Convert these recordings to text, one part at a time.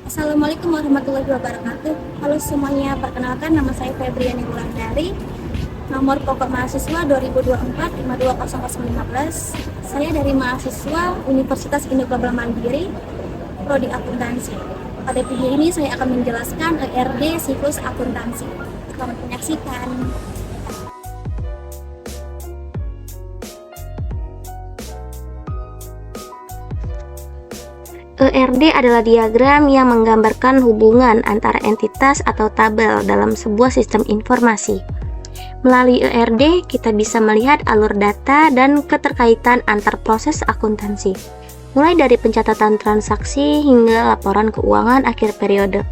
Assalamualaikum warahmatullahi wabarakatuh. Halo semuanya, perkenalkan nama saya Febriani Wulandari. Nomor pokok mahasiswa 2024-520015. Saya dari mahasiswa Universitas Indo Global Mandiri, Prodi Akuntansi. Pada video ini saya akan menjelaskan ERD siklus akuntansi. Selamat menyaksikan. ERD adalah diagram yang menggambarkan hubungan antara entitas atau tabel dalam sebuah sistem informasi. Melalui ERD, kita bisa melihat alur data dan keterkaitan antar proses akuntansi, mulai dari pencatatan transaksi hingga laporan keuangan akhir periode.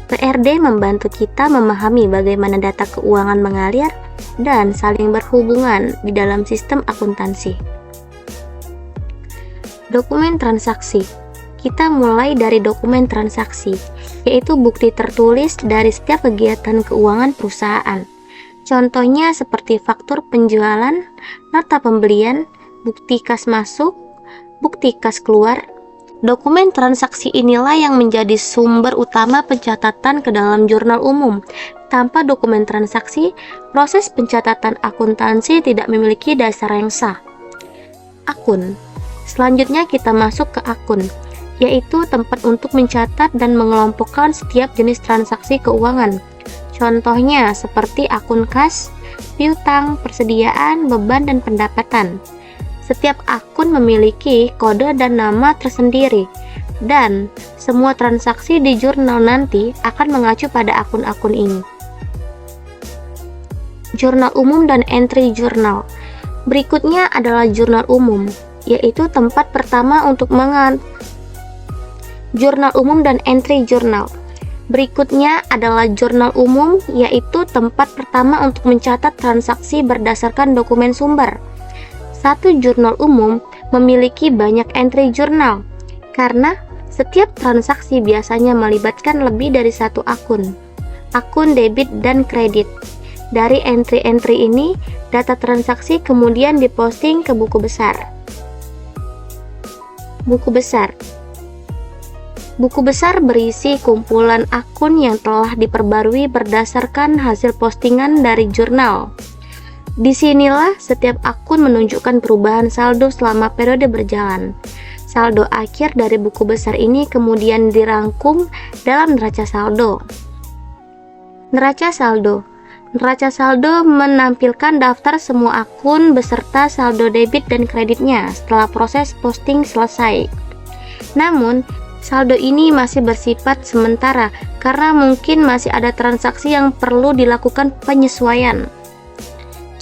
ERD membantu kita memahami bagaimana data keuangan mengalir dan saling berhubungan di dalam sistem akuntansi. Dokumen transaksi. Kita mulai dari dokumen transaksi, yaitu bukti tertulis dari setiap kegiatan keuangan perusahaan. Contohnya seperti faktur penjualan, nota pembelian, bukti kas masuk, bukti kas keluar. Dokumen transaksi inilah yang menjadi sumber utama pencatatan ke dalam jurnal umum. Tanpa dokumen transaksi, proses pencatatan akuntansi tidak memiliki dasar yang sah. Akun. Selanjutnya kita masuk ke akun, yaitu tempat untuk mencatat dan mengelompokkan setiap jenis transaksi keuangan. Contohnya seperti akun kas, piutang, persediaan, beban, dan pendapatan. Setiap akun memiliki kode dan nama tersendiri, dan semua transaksi di jurnal nanti akan mengacu pada akun-akun ini. Jurnal umum dan entry jurnal. Berikutnya adalah jurnal umum, yaitu tempat pertama untuk jurnal umum dan entry jurnal. Berikutnya adalah jurnal umum, yaitu tempat pertama untuk mencatat transaksi berdasarkan dokumen sumber. Satu jurnal umum memiliki banyak entry jurnal, karena setiap transaksi biasanya melibatkan lebih dari satu akun debit dan kredit. Dari entry-entry ini, data transaksi kemudian diposting ke buku besar. Buku besar. Buku besar berisi kumpulan akun yang telah diperbarui berdasarkan hasil postingan dari jurnal. Disinilah setiap akun menunjukkan perubahan saldo selama periode berjalan. Saldo akhir dari buku besar ini kemudian dirangkum dalam neraca saldo. Neraca saldo. Neraca saldo menampilkan daftar semua akun beserta saldo debit dan kreditnya setelah proses posting selesai. Namun, saldo ini masih bersifat sementara karena mungkin masih ada transaksi yang perlu dilakukan penyesuaian.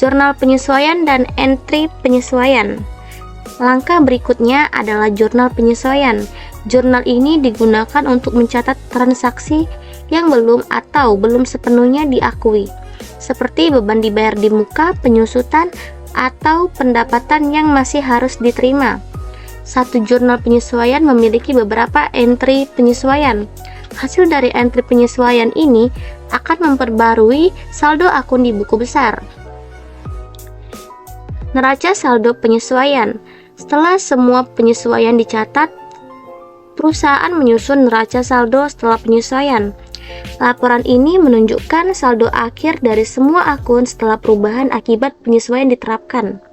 Jurnal penyesuaian dan entry penyesuaian. Langkah berikutnya adalah jurnal penyesuaian. Jurnal ini digunakan untuk mencatat transaksi yang belum atau belum sepenuhnya diakui, seperti beban dibayar di muka, penyusutan, atau pendapatan yang masih harus diterima. Satu jurnal penyesuaian memiliki beberapa entry penyesuaian. Hasil dari entry penyesuaian ini akan memperbarui saldo akun di buku besar. Neraca saldo penyesuaian. Setelah semua penyesuaian dicatat, perusahaan menyusun neraca saldo setelah penyesuaian. Laporan ini menunjukkan saldo akhir dari semua akun setelah perubahan akibat penyesuaian diterapkan.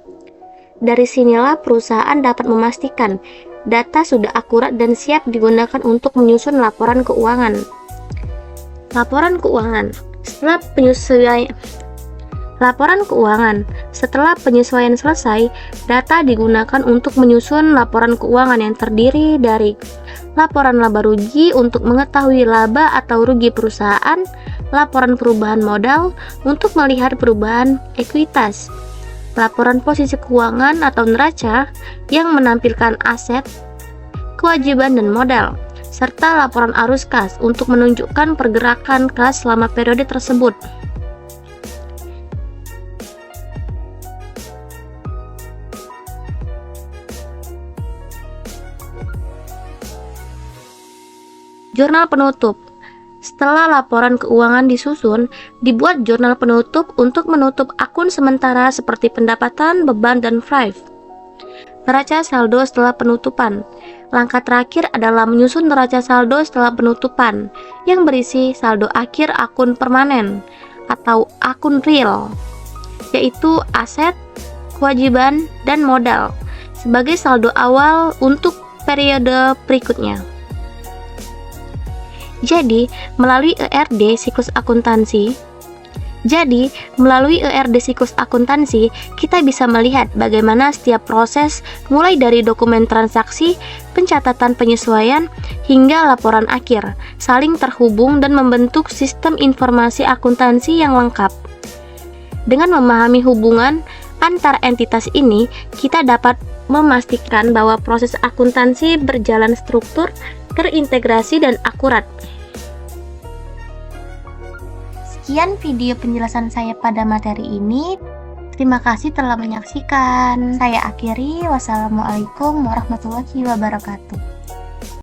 Dari sinilah perusahaan dapat memastikan data sudah akurat dan siap digunakan untuk menyusun laporan keuangan. Laporan keuangan. Setelah penyesuaian selesai, data digunakan untuk menyusun laporan keuangan yang terdiri dari laporan laba rugi untuk mengetahui laba atau rugi perusahaan, laporan perubahan modal untuk melihat perubahan ekuitas, laporan posisi keuangan atau neraca yang menampilkan aset, kewajiban, dan modal, serta laporan arus kas untuk menunjukkan pergerakan kas selama periode tersebut. Jurnal penutup. Setelah laporan keuangan disusun, dibuat jurnal penutup untuk menutup akun sementara seperti pendapatan, beban, dan FRIV. Neraca saldo setelah penutupan. Langkah terakhir adalah menyusun neraca saldo setelah penutupan yang berisi saldo akhir akun permanen atau akun real, yaitu aset, kewajiban, dan modal sebagai saldo awal untuk periode berikutnya. Jadi, melalui ERD siklus akuntansi, kita bisa melihat bagaimana setiap proses mulai dari dokumen transaksi, pencatatan penyesuaian, hingga laporan akhir saling terhubung dan membentuk sistem informasi akuntansi yang lengkap. Dengan memahami hubungan antar entitas ini, kita dapat memastikan bahwa proses akuntansi berjalan struktur, terintegrasi, dan akurat. Sekian video penjelasan saya pada materi ini. Terima kasih telah menyaksikan. Saya akhiri. Wassalamualaikum warahmatullahi wabarakatuh.